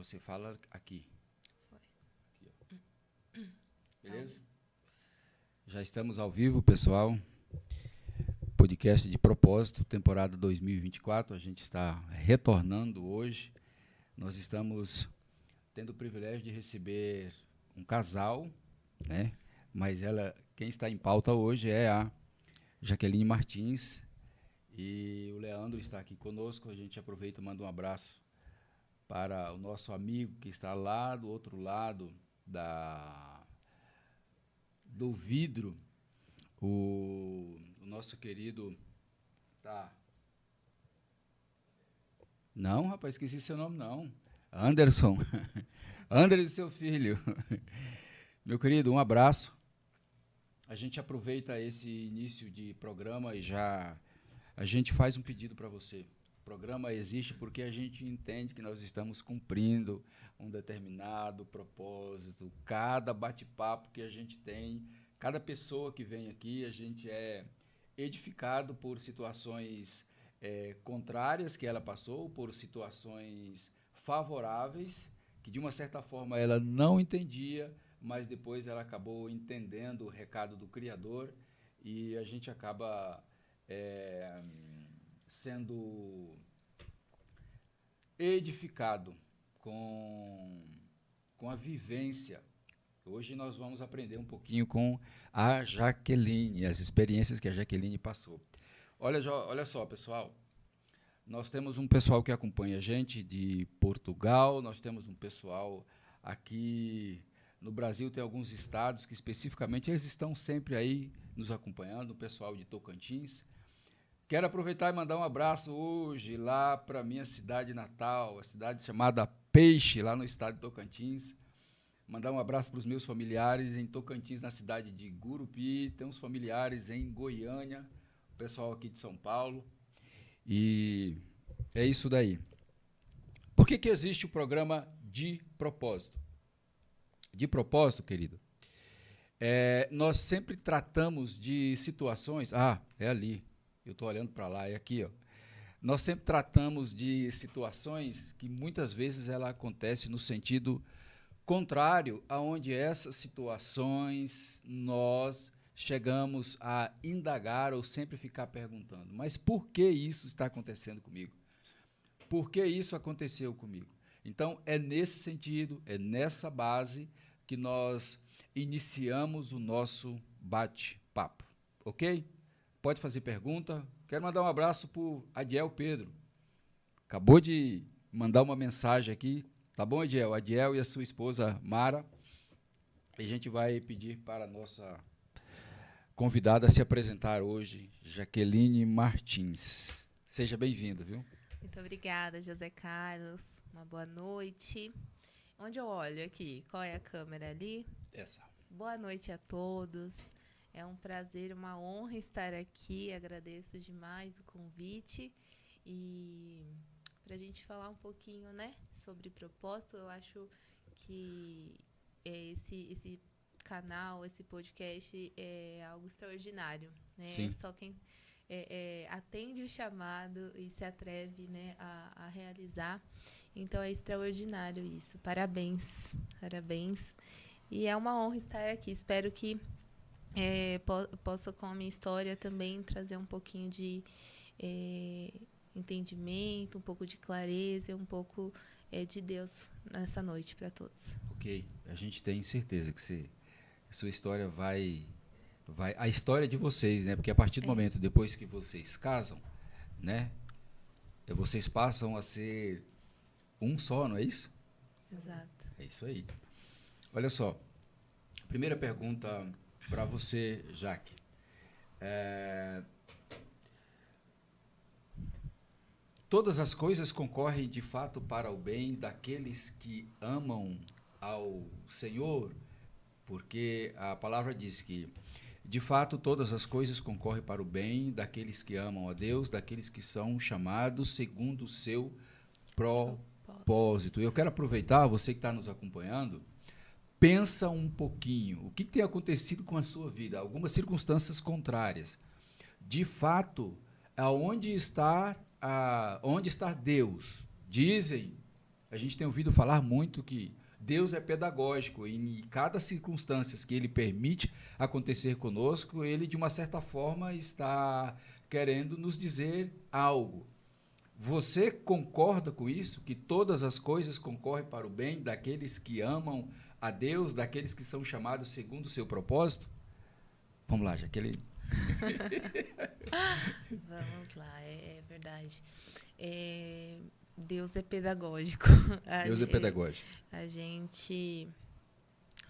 Você fala aqui. Aqui, ó. Beleza? Já estamos ao vivo, pessoal. Podcast de propósito, temporada 2024. A gente está retornando hoje. Nós estamos tendo o privilégio de receber um casal, né? Mas quem está em pauta hoje é a Jaqueline Martins e o Leandro está aqui conosco. A gente aproveita e manda um abraço para o nosso amigo que está lá do outro lado do vidro, o nosso querido... Tá. Não, rapaz, esqueci seu nome, não. Anderson. Anderson e seu filho. Meu querido, um abraço. A gente aproveita esse início de programa e a gente faz um pedido para você. O programa existe porque a gente entende que nós estamos cumprindo um determinado propósito. Cada bate-papo que a gente tem, cada pessoa que vem aqui, a gente é edificado por situações contrárias que ela passou, por situações favoráveis, que de uma certa forma ela não entendia, mas depois ela acabou entendendo o recado do Criador e a gente acaba sendo edificado com a vivência. Hoje nós vamos aprender um pouquinho com a Jaqueline, as experiências que a Jaqueline passou. Olha só, pessoal, nós temos um pessoal que acompanha a gente de Portugal, nós temos um pessoal aqui no Brasil, tem alguns estados que especificamente eles estão sempre aí nos acompanhando, o pessoal de Tocantins. Quero aproveitar e mandar um abraço hoje lá para a minha cidade natal, a cidade chamada Peixe, lá no estado de Tocantins. Mandar um abraço para os meus familiares em Tocantins, na cidade de Gurupi. Tem uns familiares em Goiânia, o pessoal aqui de São Paulo. E é isso daí. Por que existe o programa de propósito? De propósito, querido, nós sempre tratamos de situações... é ali. Eu estou olhando para lá, é aqui, ó. Nós sempre tratamos de situações que muitas vezes ela acontece no sentido contrário, aonde essas situações nós chegamos a indagar ou sempre ficar perguntando, mas por que isso está acontecendo comigo? Por que isso aconteceu comigo? Então, é nesse sentido, é nessa base que nós iniciamos o nosso bate-papo, ok? Pode fazer pergunta. Quero mandar um abraço para o Adiel Pedro. Acabou de mandar uma mensagem aqui. Tá bom, Adiel? Adiel e a sua esposa, Mara. E a gente vai pedir para a nossa convidada se apresentar hoje, Jaqueline Martins. Seja bem-vinda, viu? Muito obrigada, José Carlos. Uma boa noite. Onde eu olho aqui? Qual é a câmera ali? Essa. Boa noite a todos. É um prazer, uma honra estar aqui. Agradeço demais o convite. E para a gente falar um pouquinho, né, sobre propósito, eu acho que esse canal, esse podcast é algo extraordinário, né? Sim. Só quem atende o chamado e se atreve, né, a realizar. Então é extraordinário isso. Parabéns, parabéns. E é uma honra estar aqui. Espero que possa, com a minha história, também trazer um pouquinho de entendimento, um pouco de clareza, um pouco de Deus nessa noite para todos. Ok. A gente tem certeza que a sua história vai... A história de vocês, né? Porque a partir do momento, depois que vocês casam, né? Vocês passam a ser um só, não é isso? Exato. É isso aí. Olha só. Primeira pergunta para você, Jaque. Todas as coisas concorrem de fato para o bem daqueles que amam ao Senhor, porque a palavra diz que, de fato, todas as coisas concorrem para o bem daqueles que amam a Deus, daqueles que são chamados segundo o seu propósito. Eu quero aproveitar, você que está nos acompanhando, pensa um pouquinho, o que tem acontecido com a sua vida, algumas circunstâncias contrárias. De fato, onde está Deus? Dizem A gente tem ouvido falar muito que Deus é pedagógico e em cada circunstância que Ele permite acontecer conosco, Ele, de uma certa forma, está querendo nos dizer algo. Você concorda com isso? Que todas as coisas concorrem para o bem daqueles que amam a Deus, daqueles que são chamados segundo o seu propósito? Vamos lá, Jaqueline. Vamos lá, é verdade. Deus é pedagógico. Deus é pedagógico. A gente,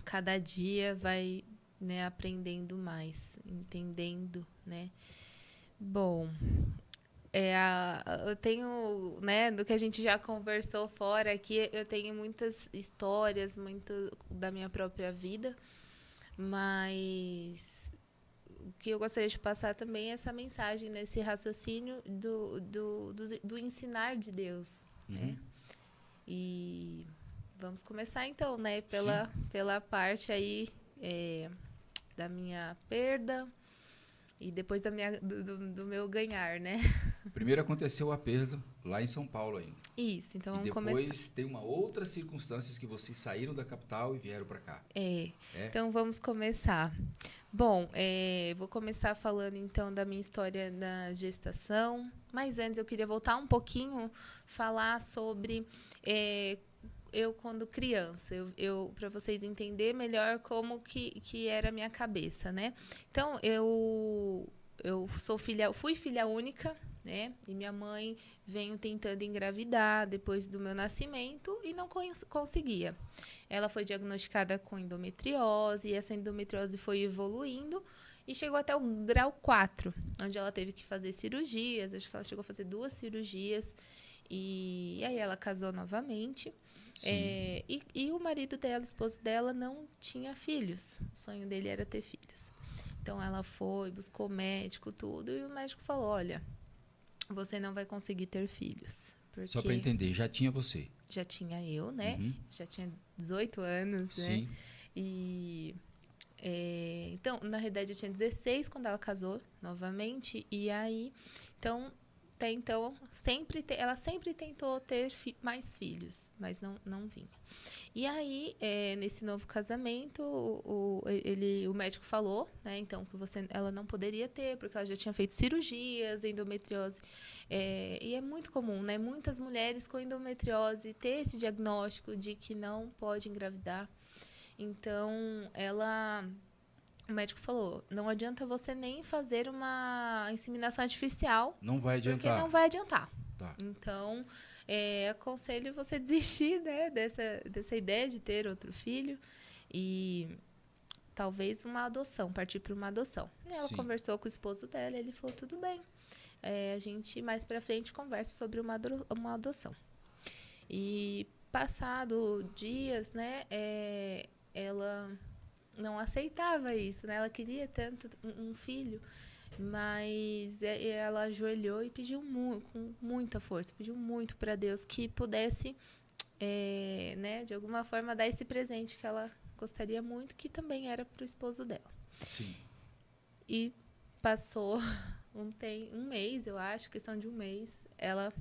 cada dia, vai, né, aprendendo mais, entendendo, né? Bom, eu tenho, né, do que a gente já conversou fora aqui, eu tenho muitas histórias, muito da minha própria vida, mas o que eu gostaria de passar também é essa mensagem, nesse raciocínio do ensinar de Deus, né? E vamos começar então, né, pela parte aí da minha perda e depois do meu ganhar, né? Primeiro aconteceu a perda lá em São Paulo ainda. Isso, então e vamos começar. depois tem uma outra circunstância que vocês saíram da capital e vieram para cá. Então vamos começar. Bom, vou começar falando então da minha história da gestação, mas antes eu queria voltar um pouquinho, falar sobre eu quando criança, para vocês entenderem melhor como que era a minha cabeça, né? Então, eu fui filha única, né? E minha mãe veio tentando engravidar depois do meu nascimento e não conseguia. Ela foi diagnosticada com endometriose e essa endometriose foi evoluindo e chegou até o grau 4, onde ela teve que fazer cirurgias. Acho que ela chegou a fazer 2 cirurgias e aí ela casou novamente. E o marido dela, o esposo dela, não tinha filhos. O sonho dele era ter filhos. Então, ela foi, buscou médico, tudo, e o médico falou, olha, você não vai conseguir ter filhos. Só para entender, já tinha você? Já tinha eu, né? Já tinha 18 anos, Sim. né? E, então, na realidade, eu tinha 16 quando ela casou novamente. E aí, então, até então, ela sempre tentou ter mais filhos, mas não vinha. E aí, nesse novo casamento, o médico falou, né, então, que ela não poderia ter, porque ela já tinha feito cirurgias, endometriose. E é muito comum, né, muitas mulheres com endometriose ter esse diagnóstico de que não pode engravidar. Então, o médico falou, não adianta você nem fazer uma inseminação artificial. Não vai adiantar. Porque não vai adiantar. Tá. Então, aconselho você desistir, né, dessa ideia de ter outro filho e talvez partir para uma adoção. E ela conversou com o esposo dela, ele falou, tudo bem. A gente mais para frente conversa sobre uma adoção. E passado dias, né, ela não aceitava isso, né? Ela queria tanto um filho, mas ela ajoelhou e pediu com muita força, pediu muito para Deus que pudesse, né, de alguma forma dar esse presente que ela gostaria muito, que também era para o esposo dela. Sim. E passou um mês, eu acho, questão de um mês, ela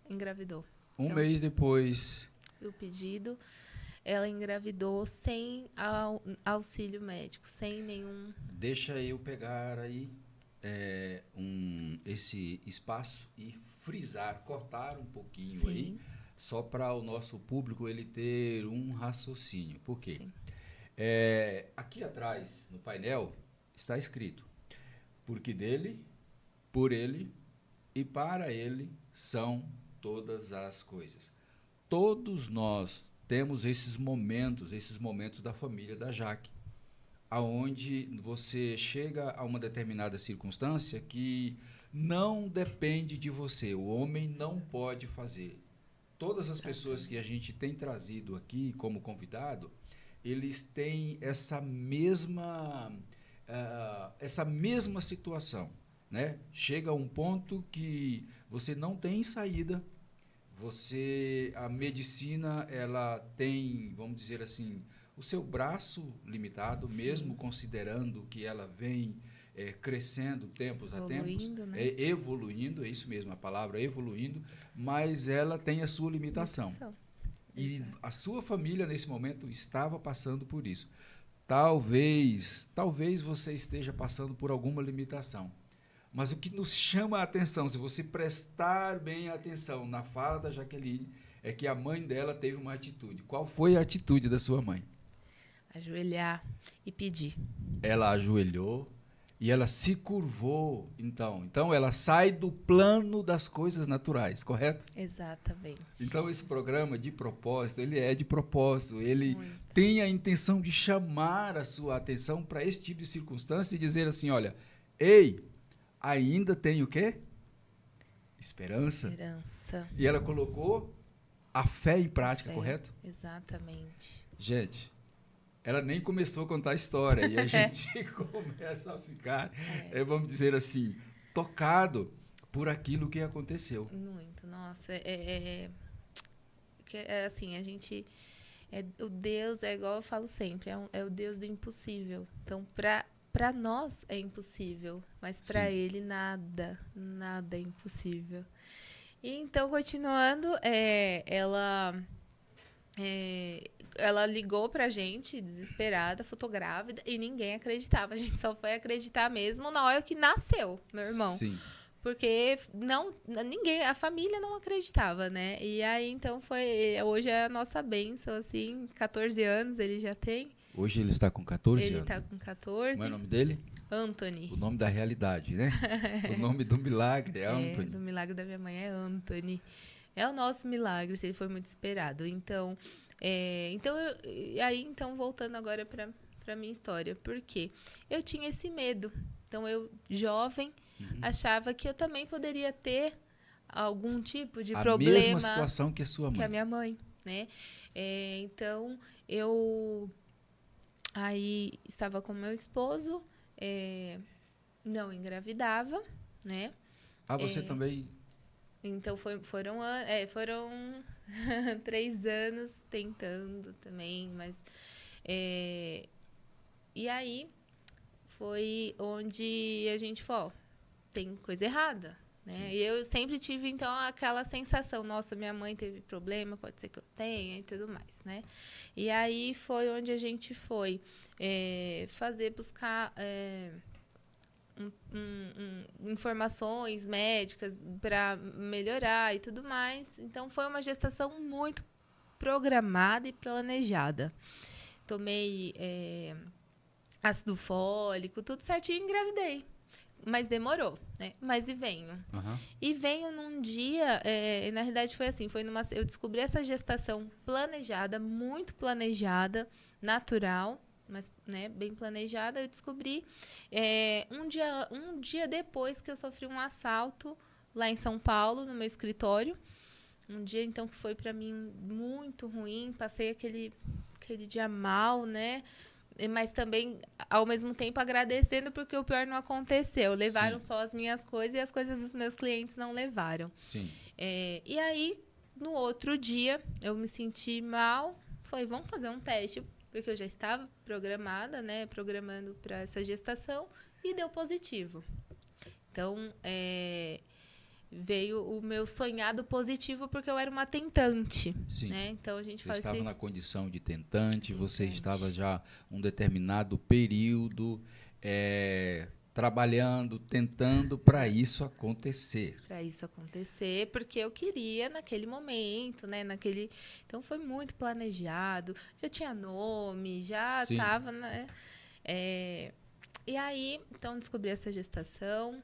engravidou. Um mês depois do pedido, ela engravidou sem auxílio médico, sem nenhum... Deixa eu pegar aí esse espaço e frisar, cortar um pouquinho aí, só para o nosso público ele ter um raciocínio. Por quê? Aqui atrás, no painel, está escrito, porque dele, por ele e para ele são todas as coisas. Todos nós temos esses momentos da família da Jaque, aonde você chega a uma determinada circunstância que não depende de você, o homem não pode fazer. Todas as pessoas que a gente tem trazido aqui como convidado, eles têm essa mesma situação, né? Chega a um ponto que você não tem saída. A medicina, ela tem, vamos dizer assim, o seu braço limitado, mesmo considerando que ela vem crescendo tempos a tempos, né? Evoluindo, é isso mesmo, a palavra evoluindo, mas ela tem a sua limitação. E a sua família, nesse momento, estava passando por isso. Talvez você esteja passando por alguma limitação. Mas o que nos chama a atenção, se você prestar bem atenção na fala da Jaqueline, é que a mãe dela teve uma atitude. Qual foi a atitude da sua mãe? Ajoelhar e pedir. Ela ajoelhou e ela se curvou, então ela sai do plano das coisas naturais, correto? Exatamente. Então esse programa de propósito, ele é de propósito, ele Muito. tem a intenção de chamar a sua atenção para esse tipo de circunstância e dizer assim, olha, ei, ainda tem o quê? Esperança. E ela colocou a fé em prática, correto? Exatamente. Gente, ela nem começou a contar a história e a gente começa a ficar, vamos dizer assim, tocado por aquilo que aconteceu. Muito, nossa, assim, a gente, o Deus é igual eu falo sempre, é o Deus do impossível. Então, para nós é impossível, mas para Ele nada é impossível. E então, continuando, ela ligou pra gente, desesperada, fotográvida, e ninguém acreditava. A gente só foi acreditar mesmo na hora que nasceu, meu irmão. Sim. Porque a família não acreditava, né? E aí, então, hoje é a nossa bênção, assim, 14 anos ele já tem. Hoje ele está com 14 anos? Ele está com 14. Como é o nome dele? Anthony. O nome da realidade, né? O nome do milagre é Anthony. Do milagre da minha mãe é Anthony. É o nosso milagre, ele foi muito esperado. Então, voltando agora para minha história, porque eu tinha esse medo. Então, eu, jovem, achava que eu também poderia ter algum tipo de problema. A mesma situação que a sua mãe. Que a minha mãe, né? Então, eu aí estava com meu esposo, não engravidava, né? Ah, você também... Então, foram 3 anos tentando também, mas... E aí, foi onde a gente falou, tem coisa errada, né? E eu sempre tive, então, aquela sensação, nossa, minha mãe teve problema, pode ser que eu tenha e tudo mais, né? E aí, foi onde a gente foi buscar... informações médicas para melhorar e tudo mais. Então, foi uma gestação muito programada e planejada. Tomei ácido fólico, tudo certinho, e engravidei. Mas demorou, né? Mas venho. Uhum. E venho num dia, na realidade foi assim, eu descobri essa gestação planejada, muito planejada, natural, mas, né, bem planejada. Eu descobri um dia depois que eu sofri um assalto lá em São Paulo, no meu escritório. Um dia, então, que foi para mim muito ruim. Passei aquele dia mal, né? Mas também, ao mesmo tempo, agradecendo porque o pior não aconteceu. Levaram só as minhas coisas e as coisas dos meus clientes não levaram. Sim. E aí, no outro dia, eu me senti mal. Falei, vamos fazer um teste, porque eu já estava programada, né, programando para essa gestação, e deu positivo. Então, veio o meu sonhado positivo, porque eu era uma tentante. Sim. Né? Então, a gente você estava na condição de tentante, você estava já um determinado período trabalhando, tentando para isso acontecer. Para isso acontecer, porque eu queria naquele momento, né? Então, foi muito planejado, já tinha nome, já estava... Né? E aí, então, descobri essa gestação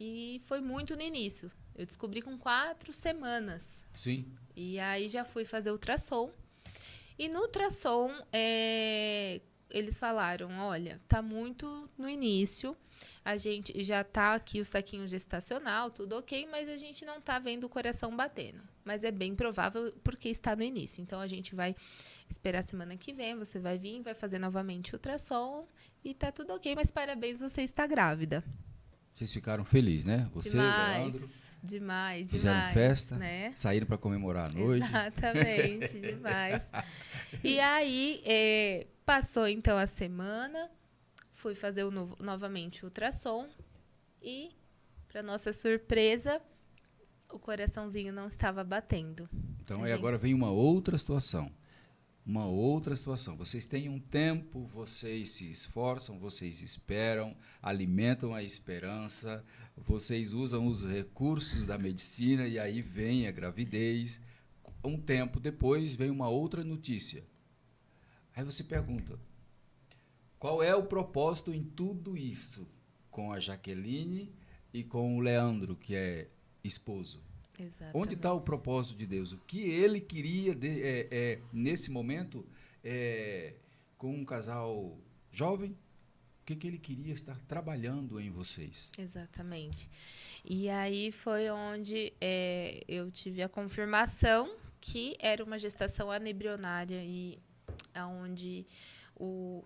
e foi muito no início. Eu descobri com 4 semanas. Sim. E aí, já fui fazer ultrassom. E no ultrassom, eles falaram, olha, tá muito no início, a gente já tá aqui o saquinho gestacional, tudo ok, mas a gente não tá vendo o coração batendo. Mas é bem provável porque está no início. Então, a gente vai esperar a semana que vem, você vai vir, vai fazer novamente o ultrassom e tá tudo ok, mas parabéns, você está grávida. Vocês ficaram felizes, né? Você, Leandro? Demais. Fizeram festa, né? Saíram para comemorar a noite. Exatamente, demais. E aí, passou então a semana, fui fazer novamente o ultrassom e, para nossa surpresa, o coraçãozinho não estava batendo. Então, agora vem uma outra situação. Uma outra situação. Vocês têm um tempo, vocês se esforçam, vocês esperam, alimentam a esperança, vocês usam os recursos da medicina e aí vem a gravidez. Um tempo depois vem uma outra notícia. Aí você pergunta, qual é o propósito em tudo isso com a Jaqueline e com o Leandro, que é esposo? Exatamente. Onde está o propósito de Deus? O que ele queria, nesse momento, com um casal jovem, o que ele queria estar trabalhando em vocês? Exatamente. E aí foi onde eu tive a confirmação que era uma gestação anembrionária e onde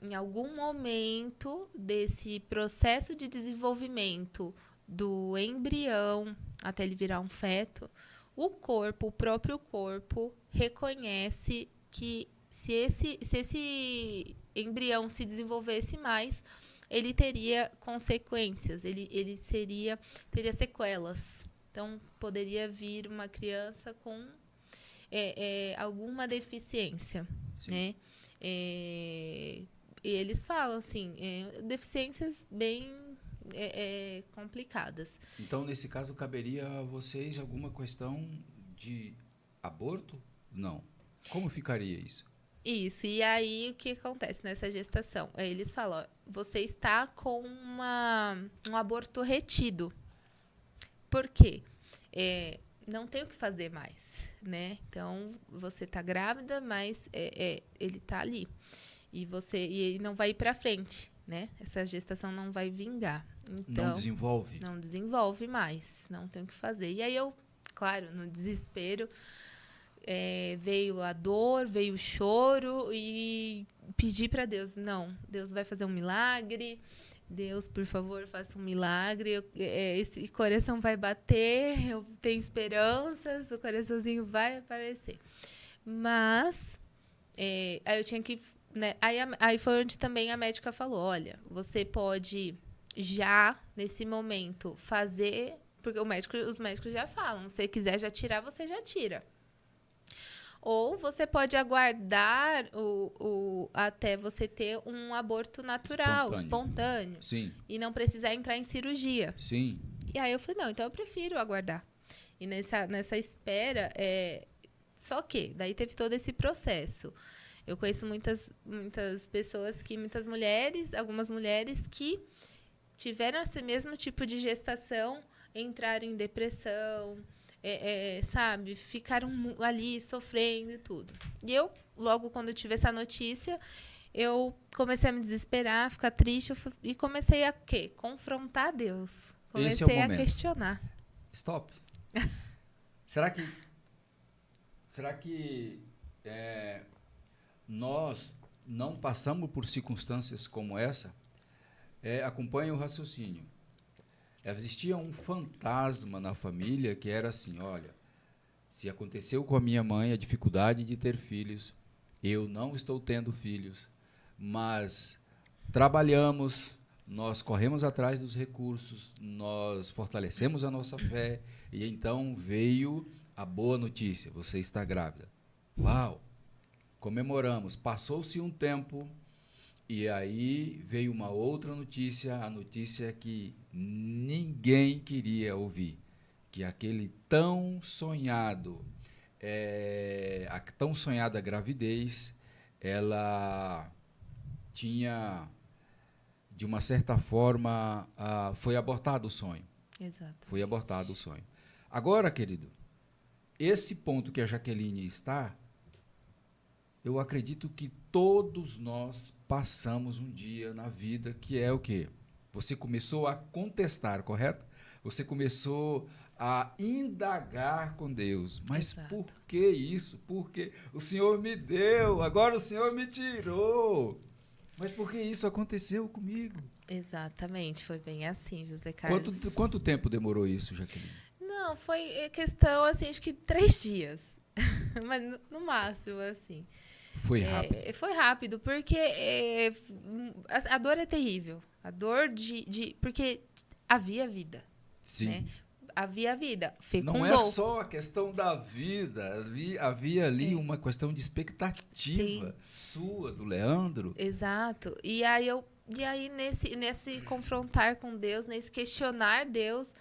em algum momento desse processo de desenvolvimento do embrião até ele virar um feto, o próprio corpo, reconhece que se esse embrião se desenvolvesse mais, ele teria consequências, ele teria sequelas. Então, poderia vir uma criança com alguma deficiência, Sim. né? E eles falam assim, deficiências bem complicadas. Então, nesse caso, caberia a vocês alguma questão de aborto? Não. Como ficaria isso? Isso, e aí o que acontece nessa gestação? Eles falam, ó, você está com um aborto retido. Por quê? Não tem o que fazer mais, né? Então, você está grávida, mas ele está ali. E ele não vai ir para frente, né? Essa gestação não vai vingar. Então, não desenvolve? Não desenvolve mais, não tem o que fazer. E aí eu, claro, no desespero, veio a dor, veio o choro e pedi para Deus, não, Deus vai fazer um milagre, Deus, por favor, faça um milagre, esse coração vai bater, eu tenho esperanças, o coraçãozinho vai aparecer. Mas, aí eu tinha que... Né, aí foi onde também a médica falou, olha, você pode já, nesse momento, fazer... Porque os médicos já falam, se você quiser já tirar, você já tira. Ou você pode aguardar até você ter um aborto natural, espontâneo. Sim. E não precisar entrar em cirurgia. Sim. E aí eu falei, não, então eu prefiro aguardar. E nessa espera, só que daí teve todo esse processo. Eu conheço muitas pessoas muitas mulheres, algumas mulheres que tiveram esse mesmo tipo de gestação, entraram em depressão, sabe, ficaram ali sofrendo e tudo. E eu, logo quando eu tive essa notícia, eu comecei a me desesperar, ficar triste e comecei a quê? Confrontar Deus. Comecei a questionar. Stop. Será que nós não passamos por circunstâncias como essa? Acompanhe o raciocínio. Existia um fantasma na família que era assim, olha, se aconteceu com a minha mãe a dificuldade de ter filhos, eu não estou tendo filhos, mas trabalhamos, nós corremos atrás dos recursos, nós fortalecemos a nossa fé, e então veio a boa notícia, você está grávida. Uau! Comemoramos, passou-se um tempo, e aí veio uma outra notícia, a notícia que ninguém queria ouvir, que aquele tão sonhada gravidez, ela tinha, de uma certa forma, foi abortado o sonho. Exato. Foi abortado o sonho. Agora, querido, esse ponto que a Jaqueline está, eu acredito que todos nós passamos um dia na vida que é o quê? Você começou a contestar, correto? Você começou a indagar com Deus. Mas Exato. Por que isso? Porque o Senhor me deu, agora o Senhor me tirou. Mas por que isso aconteceu comigo? Exatamente, foi bem assim, José Carlos. Quanto tempo demorou isso, Jaqueline? Não, foi questão, assim, acho que 3 dias. Mas no máximo, assim. Foi rápido. Foi rápido, porque a dor é terrível. A dor porque havia vida. Sim. Né? havia vida. Fecundou. Não é só a questão da vida, havia ali uma questão de expectativa sua, do Leandro. Exato. E aí nesse confrontar com Deus, nesse questionar Deus,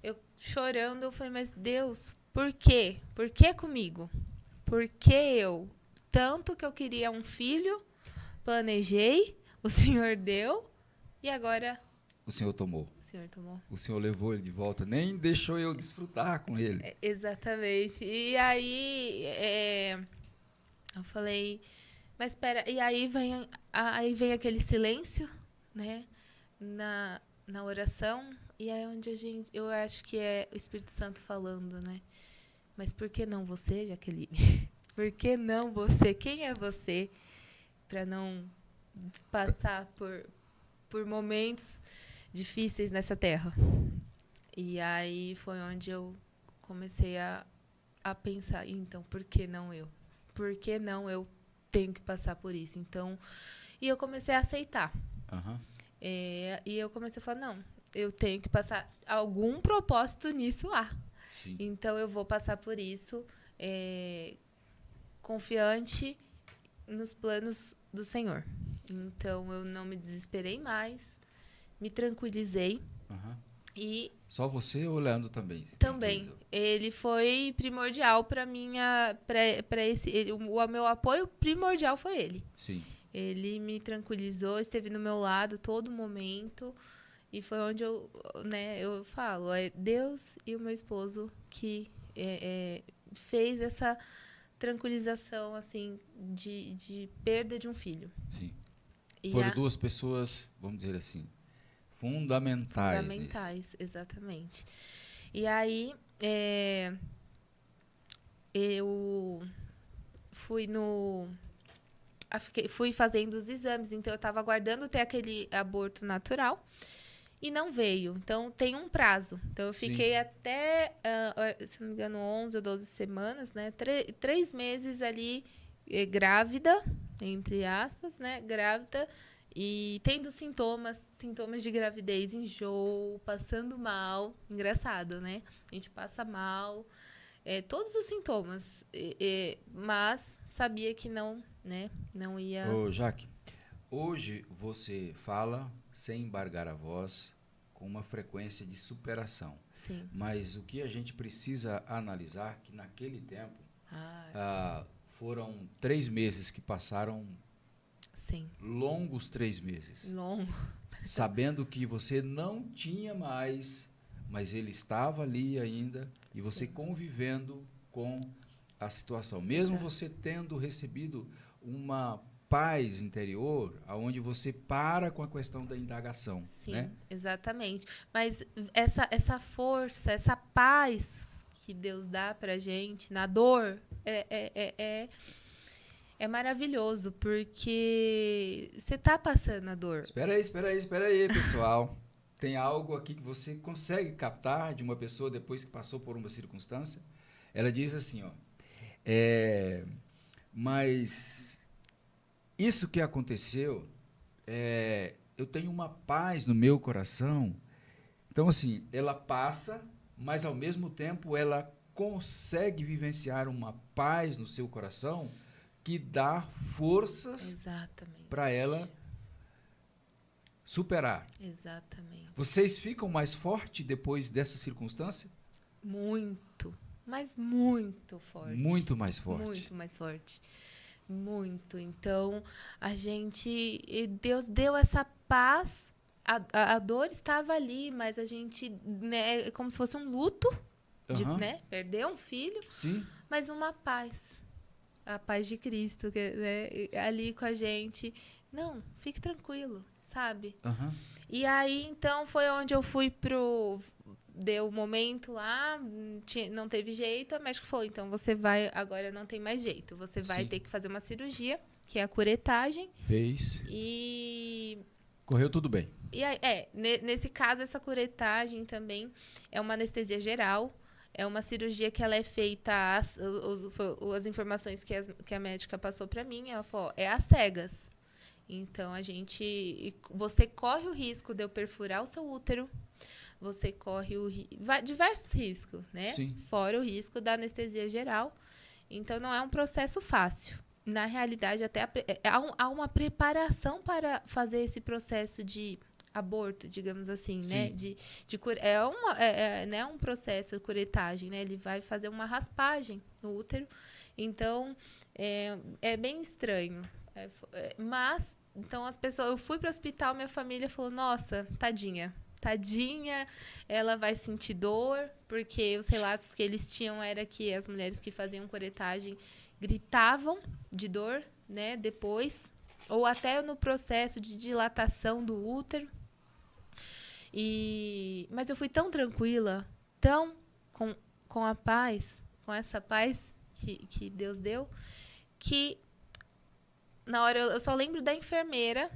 eu chorando, eu falei, mas Deus, por quê? Por que comigo? Por que eu? Tanto que eu queria um filho, planejei, o Senhor deu, e agora... O Senhor tomou. O Senhor tomou. O Senhor levou ele de volta, nem deixou eu desfrutar com ele. Exatamente. E aí, eu falei, mas espera, e aí vem aquele silêncio, né, na oração, e aí onde eu acho que é o Espírito Santo falando, né, mas por que não você, Jaqueline? Por que não você? Quem é você para não passar por momentos difíceis nessa terra? E aí foi onde eu comecei a pensar, então, por que não eu? Por que não eu tenho que passar por isso? Então, e eu comecei a aceitar. Uhum. E eu comecei a falar, não, eu tenho que passar algum propósito nisso lá. Sim. Então, eu vou passar por isso, confiante nos planos do Senhor. Então, eu não me desesperei mais, me tranquilizei. Uhum. E só você ou o Leandro também? Também. Ele foi primordial para o meu apoio primordial foi ele. Sim. Ele me tranquilizou, esteve no meu lado todo momento. E foi onde eu falo, é Deus e o meu esposo que fez essa tranquilização, assim, de perda de um filho. Sim. Foram duas pessoas, vamos dizer assim, fundamentais. Fundamentais, exatamente. E aí, eu fui fazendo os exames, então eu estava aguardando ter aquele aborto natural e não veio. Então, tem um prazo. Então, eu fiquei até, se não me engano, 11 ou 12 semanas, né? 3 meses ali grávida, entre aspas, né? Grávida e tendo sintomas de gravidez, enjoo, passando mal. Engraçado, né? A gente passa mal, todos os sintomas, mas sabia que não, né? Não ia... Ô, Jaque, hoje você fala sem embargar a voz, com uma frequência de superação. Sim. Mas o que a gente precisa analisar que naquele tempo foram 3 meses que passaram. Sim. Longos 3 meses. Longo. Sabendo que você não tinha mais, mas ele estava ali ainda, e você convivendo com a situação. Mesmo você tendo recebido uma paz interior, onde você para com a questão da indagação. Sim, né? Exatamente. Mas essa força, essa paz que Deus dá pra gente na dor é maravilhoso, porque você tá passando a dor. Espera aí, pessoal. Tem algo aqui que você consegue captar de uma pessoa depois que passou por uma circunstância? Ela diz assim, mas isso que aconteceu, eu tenho uma paz no meu coração. Então, assim, ela passa, mas ao mesmo tempo ela consegue vivenciar uma paz no seu coração que dá forças para ela superar. Exatamente. Vocês ficam mais fortes depois dessa circunstância? Muito, mas muito forte. Muito mais forte. Muito mais forte. Muito. Então, Deus deu essa paz, a dor estava ali, mas a gente, né, como se fosse um luto, né, perder um filho, sim, mas uma paz. A paz de Cristo, né, ali com a gente. Não, fique tranquilo, sabe? E aí, então, foi onde eu fui deu um momento lá, não teve jeito, a médica falou, então você vai, agora não tem mais jeito, você vai ter que fazer uma cirurgia, que é a curetagem. Fez. E... correu tudo bem. E aí, nesse caso, essa curetagem também é uma anestesia geral, é uma cirurgia que ela é feita, as informações que a médica passou para mim, ela falou, às cegas. Então, você corre o risco de eu perfurar o seu útero, você corre diversos riscos, né? Sim. Fora o risco da anestesia geral. Então, não é um processo fácil. Na realidade, até há uma preparação para fazer esse processo de aborto, digamos assim, né? Né, um processo de curetagem, né? Ele vai fazer uma raspagem no útero. Então, é bem estranho. Mas, então, eu fui para o hospital, minha família falou, nossa, tadinha, ela vai sentir dor, porque os relatos que eles tinham era que as mulheres que faziam curetagem gritavam de dor, né, depois, ou até no processo de dilatação do útero. Mas eu fui tão tranquila, tão com a paz, com essa paz que Deus deu, que na hora eu só lembro da enfermeira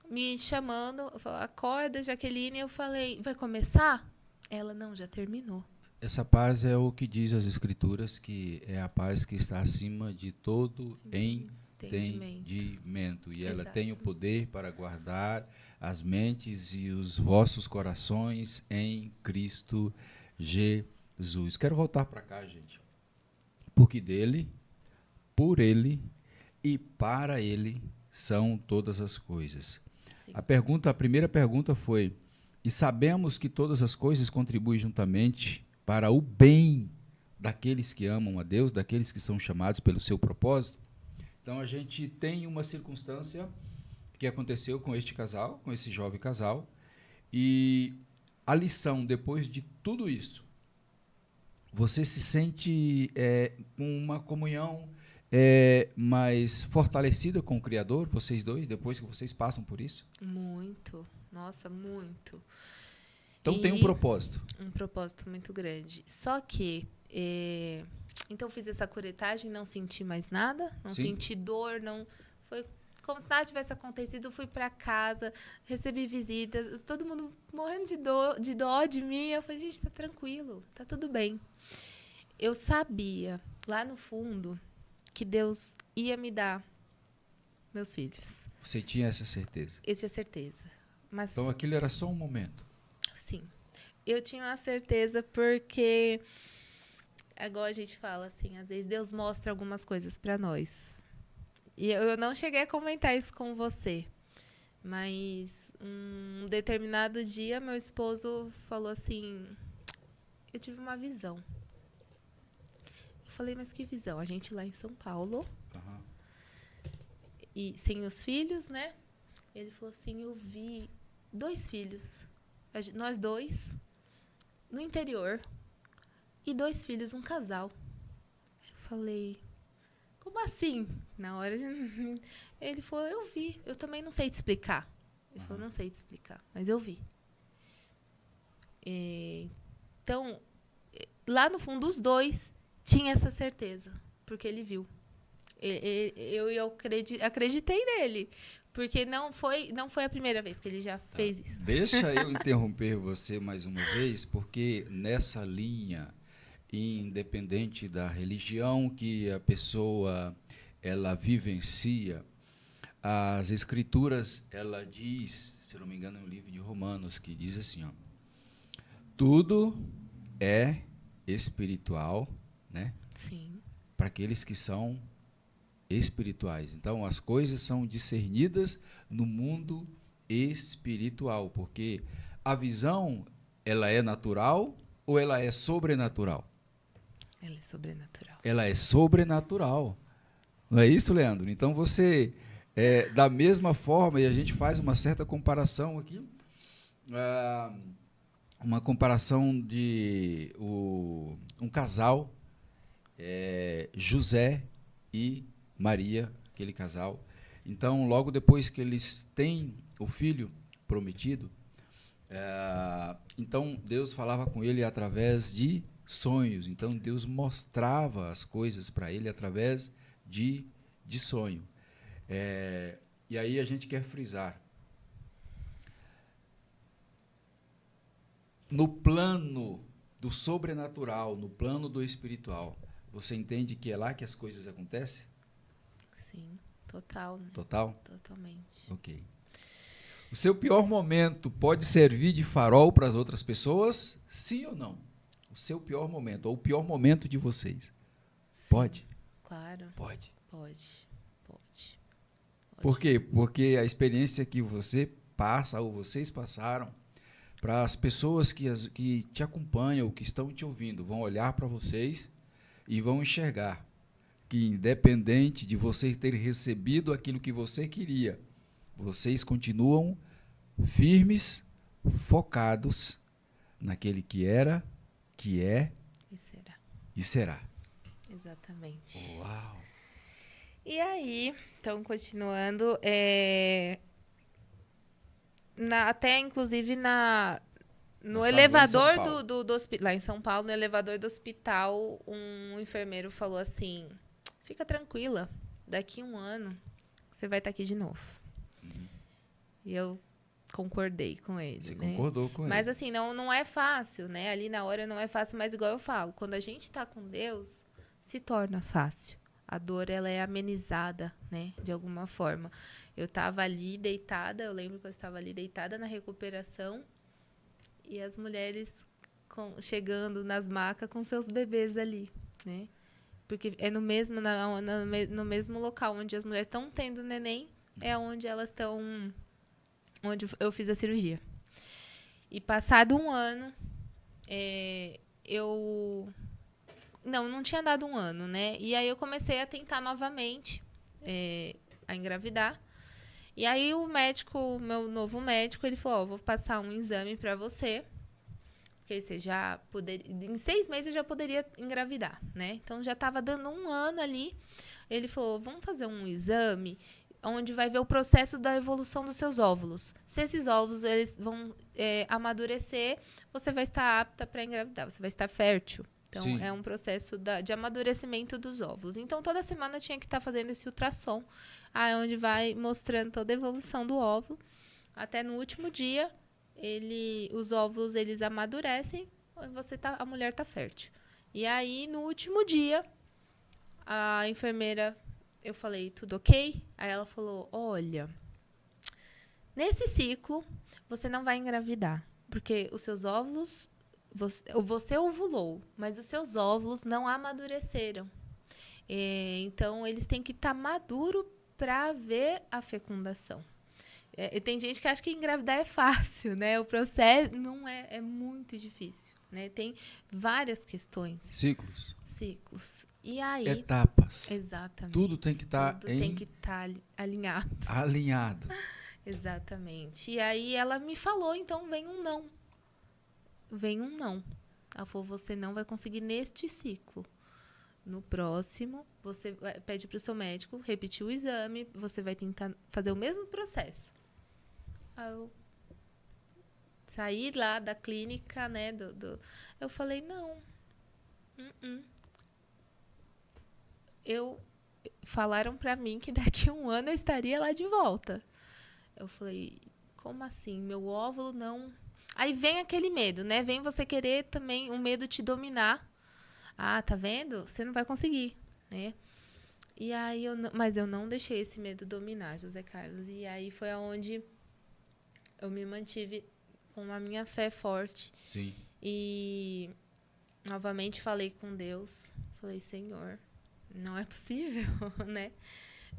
me chamando, falou, acorda, Jaqueline. Eu falei, vai começar? Ela, não, já terminou. Essa paz é o que diz as Escrituras, que é a paz que está acima de todo entendimento. E ela tem o poder para guardar as mentes e os vossos corações em Cristo Jesus. Quero voltar para cá, gente. Porque dele, por ele e para ele são todas as coisas. A primeira pergunta foi: e sabemos que todas as coisas contribuem juntamente para o bem daqueles que amam a Deus, daqueles que são chamados pelo seu propósito? Então a gente tem uma circunstância que aconteceu com este casal, com esse jovem casal, e a lição depois de tudo isso, você se sente com uma comunhão mais fortalecida com o Criador, vocês dois, depois que vocês passam por isso? Muito. Nossa, muito. Então tem um propósito. Um propósito muito grande. Só que, então fiz essa curetagem, não senti mais nada, não senti dor, não foi como se nada tivesse acontecido. Fui para casa, recebi visitas, todo mundo morrendo de dó de mim. Eu falei, gente, tá tranquilo, tá tudo bem. Eu sabia, lá no fundo, que Deus ia me dar meus filhos. Você tinha essa certeza? Eu tinha certeza. Mas, então aquilo era só um momento? Sim. Eu tinha uma certeza porque, agora a gente fala assim, às vezes Deus mostra algumas coisas para nós. E eu não cheguei a comentar isso com você, mas um determinado dia meu esposo falou assim, eu tive uma visão. Eu falei, mas que visão? A gente lá em São Paulo, e sem os filhos, né? Ele falou assim, eu vi 2 filhos, nós 2, no interior, e 2 filhos, um casal. Eu falei, como assim? Na hora, ele falou, eu vi, eu também não sei te explicar. Ele falou, não sei te explicar, mas eu vi. Então, lá no fundo, os 2 tinham essa certeza, porque ele viu. Eu acreditei nele, porque não foi a primeira vez que ele já fez isso. Deixa eu interromper você mais uma vez, porque nessa linha, independente da religião que a pessoa ela vivencia, as Escrituras, ela diz, se eu não me engano, é um livro de Romanos, que diz assim, ó, tudo é espiritual, né? Sim. Para aqueles que são espirituais. Então, as coisas são discernidas no mundo espiritual, porque a visão, ela é natural ou ela é sobrenatural? Ela é sobrenatural. Ela é sobrenatural. Não é isso, Leandro? Então, você, da mesma forma, e a gente faz uma certa comparação aqui, uma comparação de um casal, José e Maria, aquele casal. Então, logo depois que eles têm o filho prometido, então Deus falava com ele através de sonhos. Então, Deus mostrava as coisas para ele através de sonho. E aí a gente quer frisar. No plano do sobrenatural, no plano do espiritual, você entende que é lá que as coisas acontecem? Sim, total. Né? Total? Totalmente. Ok. O seu pior momento pode servir de farol para as outras pessoas? Sim ou não? O seu pior momento, ou o pior momento de vocês. Sim, Pode? claro. Pode. Pode. Por quê? Porque a experiência que você passa, ou vocês passaram, para as pessoas que te acompanham, que estão te ouvindo, vão olhar para vocês e vão enxergar que, independente de você ter recebido aquilo que você queria, vocês continuam firmes, focados naquele que era, que é e será. Exatamente. Uau! E aí, então, continuando, até inclusive no elevador do hospital, lá em São Paulo, no elevador do hospital, um enfermeiro falou assim: fica tranquila, daqui 1 ano você vai estar aqui de novo. E eu concordei com ele. Você né? concordou com ele. Mas assim, não é fácil, né? Ali na hora não é fácil, mas igual eu falo, quando a gente está com Deus, se torna fácil. A dor, ela é amenizada, né? De alguma forma. Eu estava ali deitada, eu lembro que eu estava ali deitada na recuperação e as mulheres chegando nas macas com seus bebês ali, né? Porque é no mesmo local onde as mulheres estão tendo neném, é onde elas estão, onde eu fiz a cirurgia. E passado 1 ano, não tinha dado 1 ano, né? E aí eu comecei a tentar novamente a engravidar. E aí o meu novo médico, ele falou: vou passar um exame para você, porque você já poderia, em 6 meses eu já poderia engravidar, né? Então já estava dando 1 ano ali. Ele falou: vamos fazer um exame onde vai ver o processo da evolução dos seus óvulos. Se esses óvulos eles vão amadurecer, você vai estar apta para engravidar, você vai estar fértil. Então, Sim. É um processo de amadurecimento dos óvulos. Então, toda semana tinha que estar fazendo esse ultrassom, onde vai mostrando toda a evolução do óvulo. Até no último dia, os óvulos eles amadurecem, a mulher está fértil. E aí, no último dia, a enfermeira, eu falei: tudo ok? Aí ela falou: olha, nesse ciclo, você não vai engravidar, porque os seus óvulos... Você ovulou, mas os seus óvulos não amadureceram. Então, eles têm que estar maduros para ver a fecundação. Tem gente que acha que engravidar é fácil, né? O processo não é muito difícil, né? Tem várias questões. Ciclos. E aí... Etapas. Exatamente. Tudo tem que estar alinhado. Alinhado. Exatamente. E aí ela me falou, então vem um não. Ela falou: você não vai conseguir neste ciclo. No próximo, você pede para o seu médico repetir o exame, você vai tentar fazer o mesmo processo. Aí eu saí lá da clínica, né? Eu falei: não. Falaram para mim que daqui 1 ano eu estaria lá de volta. Eu falei: como assim? Meu óvulo não... Aí vem aquele medo, né? Vem você querer também, o medo te dominar. Tá vendo? Você não vai conseguir, né? E aí, mas eu não deixei esse medo dominar, José Carlos. E aí foi aonde eu me mantive com a minha fé forte. Sim. E novamente falei com Deus. Falei: Senhor, não é possível, né?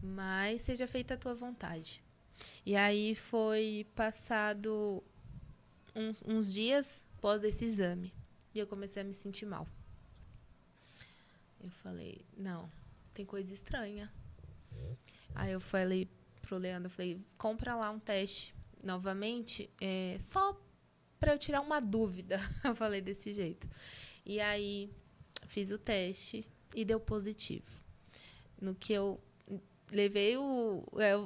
Mas seja feita a tua vontade. E aí foi passado... uns dias após esse exame. E eu comecei a me sentir mal. Eu falei: não, tem coisa estranha. Aí eu falei pro Leandro, compra lá um teste novamente, só para eu tirar uma dúvida. Eu falei desse jeito. E aí fiz o teste e deu positivo. No que eu levei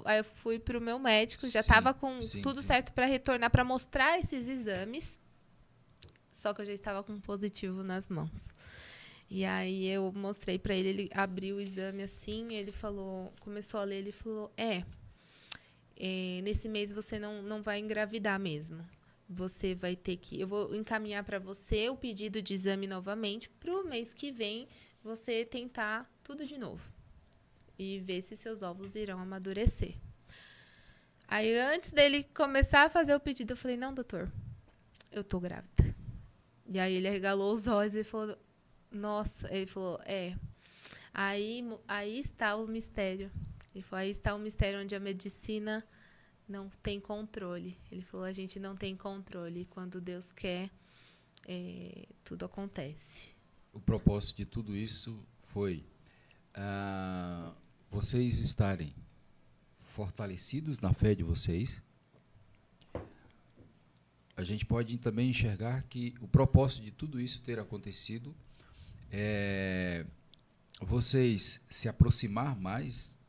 aí eu fui pro meu médico, já estava com tudo certo para retornar, para mostrar esses exames, só que eu já estava com um positivo nas mãos. E aí eu mostrei para ele abriu o exame assim, ele falou, começou a ler, ele falou: nesse mês você não vai engravidar mesmo. Você vai ter que... Eu vou encaminhar para você o pedido de exame novamente, pro mês que vem você tentar tudo de novo. E ver se seus óvulos irão amadurecer. Aí, antes dele começar a fazer o pedido, eu falei, não, doutor, eu tô grávida. E aí, ele arregalou os olhos e falou, nossa, ele falou, aí está o mistério. Ele falou, aí está o mistério onde a medicina não tem controle. Ele falou, a gente não tem controle. Quando Deus quer, tudo acontece. O propósito de tudo isso foi vocês estarem fortalecidos na fé de vocês. A gente pode também enxergar que o propósito de tudo isso ter acontecido é vocês se aproximar mais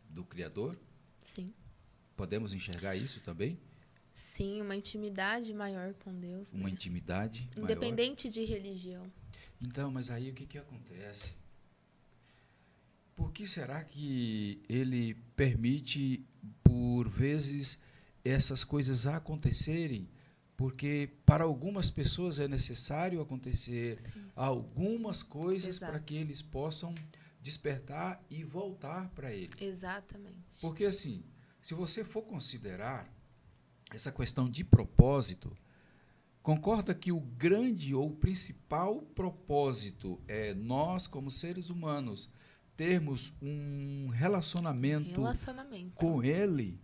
do Criador. Sim. Podemos enxergar isso também? Sim, uma intimidade maior com Deus. Uma né? intimidade Independente maior. de religião. Então, mas aí o que acontece? Por que será que ele permite, por vezes, essas coisas acontecerem? Porque para algumas pessoas é necessário acontecer algumas coisas para que eles possam despertar e voltar para ele. Exatamente. Porque assim, se você for considerar essa questão de propósito, concorda que o grande ou principal propósito é nós, como seres humanos, termos um relacionamento com Ele?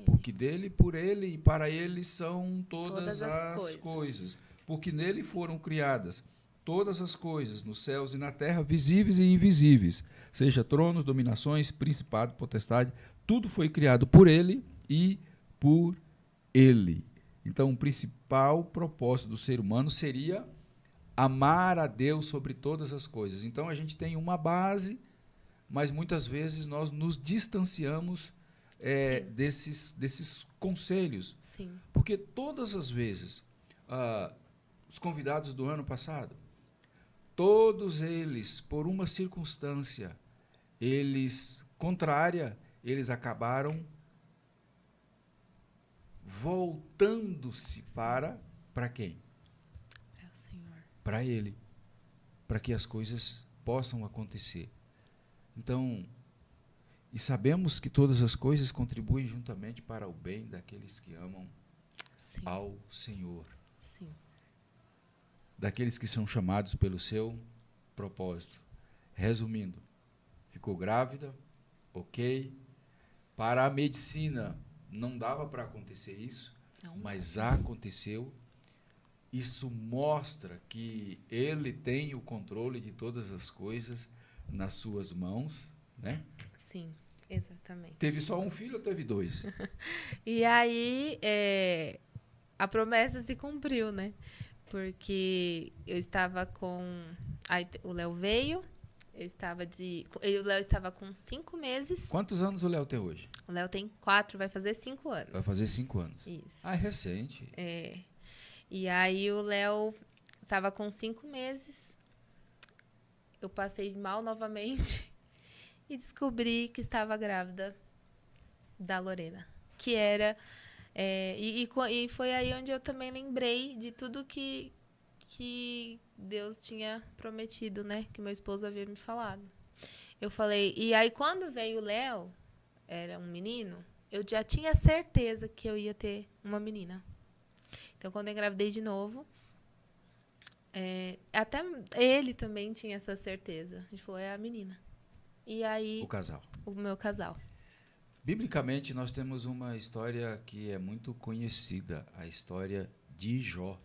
Porque dele, por ele e para ele são todas as coisas. Porque nele foram criadas todas as coisas, nos céus e na terra, visíveis e invisíveis. Seja tronos, dominações, principado, potestade, tudo foi criado por ele e por ele. Então, o principal propósito do ser humano seria amar a Deus sobre todas as coisas. Então, a gente tem uma base, mas muitas vezes nós nos distanciamos desses conselhos. Sim. Porque todas as vezes, os convidados do ano passado, todos eles, por uma circunstância, contrária, eles acabaram voltando-se para quem? Para o Senhor. Para Ele. Para que as coisas possam acontecer. Então, e sabemos que todas as coisas contribuem juntamente para o bem daqueles que amam ao Senhor. Sim. Daqueles que são chamados pelo seu propósito. Resumindo, ficou grávida, ok. Para a medicina, não dava para acontecer isso, mas aconteceu. Isso mostra que Ele tem o controle de todas as coisas nas suas mãos, né? Sim, exatamente. Teve só um filho ou teve dois? E aí, a promessa se cumpriu, né? Porque eu estava com... Aí, o Léo veio, o Léo estava com 5 meses. Quantos anos o Léo tem hoje? O Léo tem 4, vai fazer 5 anos. Vai fazer 5 anos. Isso. Ah, é recente. E aí o Léo estava com 5 meses. Eu passei mal novamente e descobri que estava grávida da Lorena. Que era... E foi aí onde eu também lembrei de tudo que Deus tinha prometido, né? Que meu esposo havia me falado. Eu falei... E aí, quando veio o Léo, era um menino, eu já tinha certeza que eu ia ter uma menina. Então, quando eu engravidei de novo, até ele também tinha essa certeza. A gente falou, é a menina. E aí... O casal. O meu casal. Biblicamente, nós temos uma história que é muito conhecida, a história de Jó,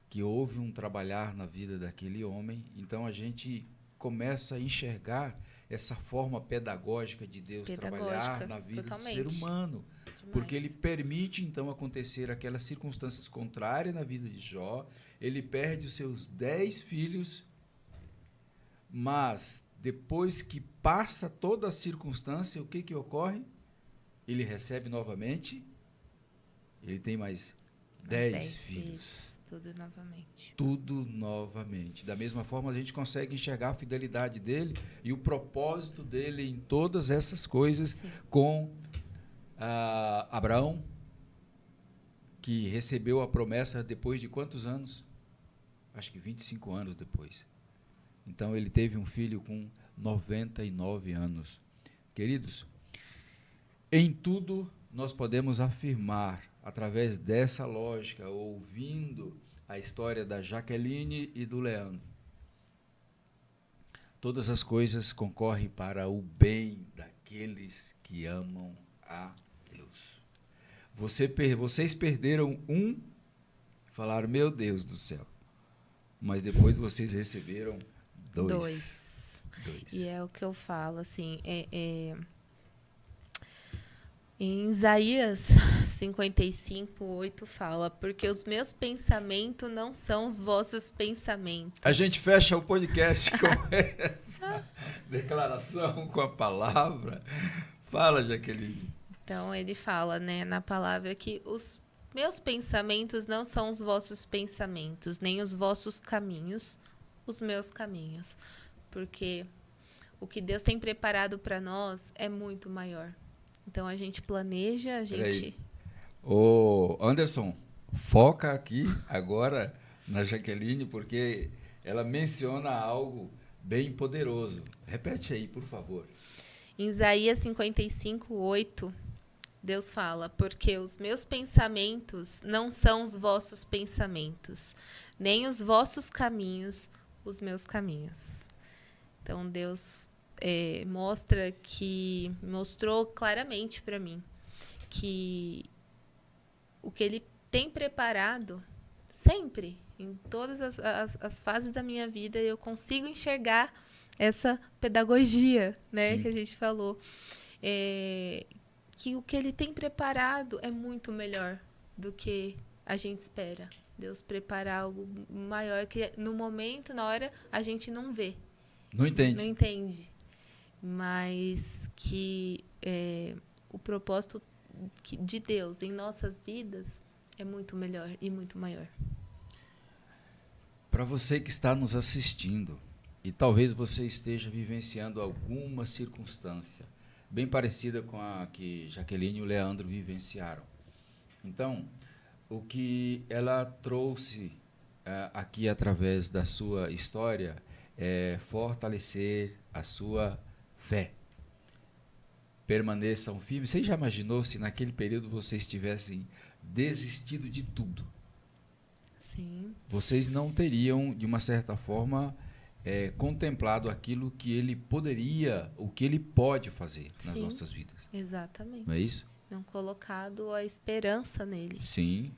que houve um trabalhar na vida daquele homem. Então, a gente começa a enxergar essa forma pedagógica de Deus trabalhar na vida do ser humano. Demais. Porque ele permite, então, acontecer aquelas circunstâncias contrárias na vida de Jó. Ele perde os seus 10 filhos, mas depois que passa toda a circunstância, o que ocorre? Ele recebe novamente, ele tem mais 10 filhos. Tudo novamente. Da mesma forma, a gente consegue enxergar a fidelidade dele e o propósito dele em todas essas coisas. Sim. Com Abraão, que recebeu a promessa depois de quantos anos? Acho que 25 anos depois. Então, ele teve um filho com 99 anos. Queridos, em tudo nós podemos afirmar, através dessa lógica, ouvindo a história da Jaqueline e do Leandro, todas as coisas concorrem para o bem daqueles que amam a Deus. Vocês perderam um, falaram, meu Deus do céu. Mas depois vocês receberam dois. E é o que eu falo, assim, em Isaías 55:8 fala, porque os meus pensamentos não são os vossos pensamentos. A gente fecha o podcast com essa declaração, com a palavra. Fala, Jaqueline. Então, ele fala, né, na palavra que os meus pensamentos não são os vossos pensamentos, nem os vossos caminhos, os meus caminhos. Porque o que Deus tem preparado para nós é muito maior. Então, a gente planeja, a gente... Ô, Anderson, foca aqui agora na Jaqueline, porque ela menciona algo bem poderoso. Repete aí, por favor. Em Isaías 55:8, Deus fala, porque os meus pensamentos não são os vossos pensamentos, nem os vossos caminhos, os meus caminhos. Então, Deus mostrou claramente para mim que o que Ele tem preparado, sempre, em todas as fases da minha vida, eu consigo enxergar essa pedagogia, né, que a gente falou. Que o que Ele tem preparado é muito melhor do que a gente espera. Deus prepara algo maior que no momento, na hora, a gente não vê. Não entende. Não entende. Mas que o propósito de Deus em nossas vidas é muito melhor e muito maior. Para você que está nos assistindo, e talvez você esteja vivenciando alguma circunstância bem parecida com a que Jaqueline e o Leandro vivenciaram. Então, o que ela trouxe aqui através da sua história é fortalecer a sua fé. Permaneçam firmes. Você já imaginou se naquele período vocês tivessem desistido de tudo? Sim. Vocês não teriam, de uma certa forma, contemplado aquilo que ele poderia, o que ele pode fazer nas Sim, nossas vidas. Exatamente. Não é isso? Não colocado a esperança nele. Sim.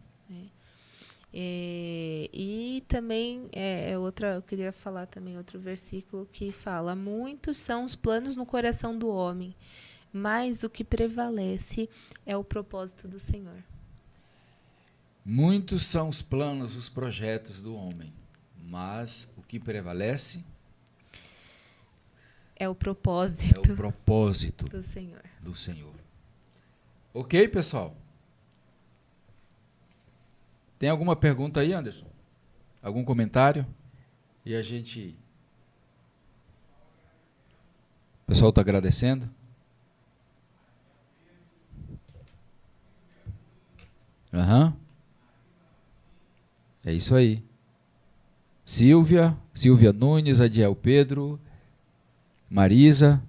E também, eu queria falar também outro versículo que fala, muitos são os planos no coração do homem, mas o que prevalece é o propósito do Senhor. Muitos são os planos, os projetos do homem, mas o que prevalece é o propósito, do Senhor. Ok, pessoal? Tem alguma pergunta aí, Anderson? Algum comentário? E a gente... O pessoal está agradecendo? Aham. É isso aí. Silvia Nunes, Adiel Pedro, Marisa.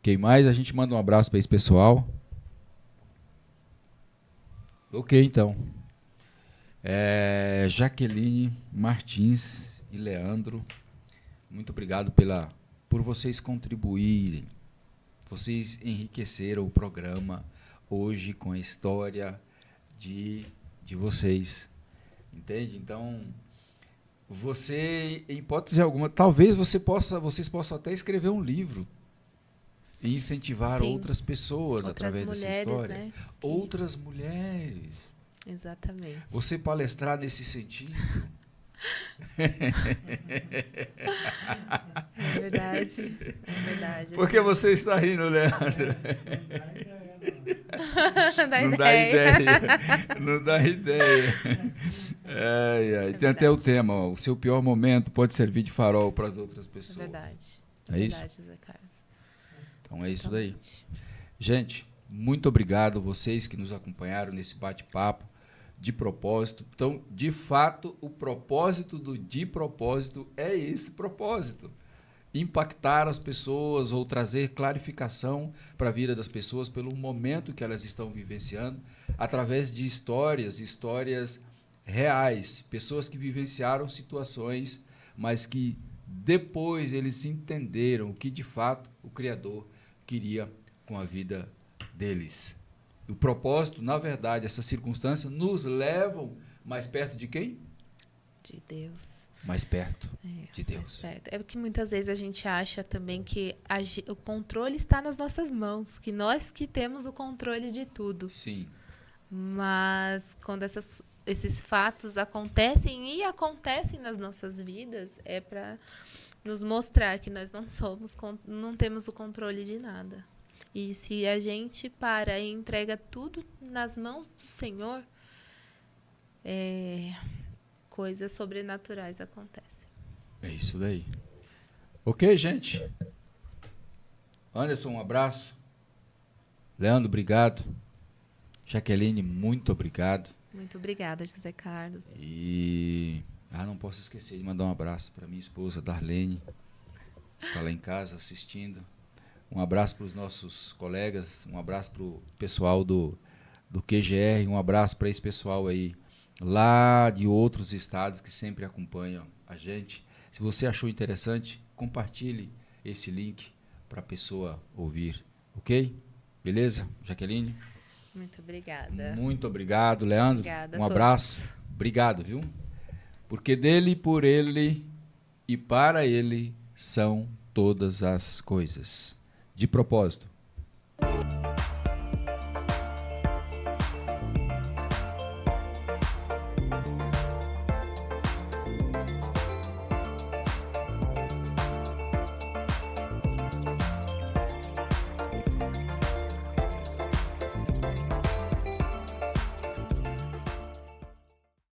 Quem mais? A gente manda um abraço para esse pessoal. Ok, então. Jaqueline Martins e Leandro, muito obrigado por vocês contribuírem. Vocês enriqueceram o programa hoje com a história de vocês. Entende? Então, você, em hipótese alguma, talvez vocês possam até escrever um livro e incentivar outras pessoas através dessa história. Né? Outras mulheres. Exatamente. Você palestrar nesse sentido. É verdade. Por que você está rindo, Leandro? Não dá ideia. Tem até o tema, o seu pior momento pode servir de farol para as outras pessoas. É verdade. É isso? Verdade, Zé Carlos. Então é isso daí. Gente, muito obrigado vocês que nos acompanharam nesse bate-papo de propósito. Então, de fato, o propósito de propósito é esse propósito. impactar as pessoas ou trazer clarificação para a vida das pessoas pelo momento que elas estão vivenciando, através de histórias reais, pessoas que vivenciaram situações, mas que depois eles entenderam o que de fato o Criador queria com a vida deles. O propósito, na verdade, essas circunstâncias nos levam mais perto de quem? De Deus. Mais perto de Deus. É porque muitas vezes a gente acha também que o controle está nas nossas mãos, que nós que temos o controle de tudo. Sim. Mas quando esses fatos acontecem nas nossas vidas, é para nos mostrar que nós não temos o controle de nada. E se a gente para e entrega tudo nas mãos do Senhor, coisas sobrenaturais acontecem. É isso daí. Ok, gente? Anderson, um abraço. Leandro, obrigado. Jaqueline, muito obrigado. Muito obrigada, José Carlos. E não posso esquecer de mandar um abraço para minha esposa, Darlene, que está lá em casa assistindo. Um abraço para os nossos colegas, um abraço para o pessoal do QGR, um abraço para esse pessoal aí lá de outros estados que sempre acompanham a gente. Se você achou interessante, compartilhe esse link para a pessoa ouvir, ok? Beleza, Jaqueline? Muito obrigada. Muito obrigado, Leandro. Obrigada um abraço. Obrigado, viu? Porque dele, por ele e para ele são todas as coisas. De propósito,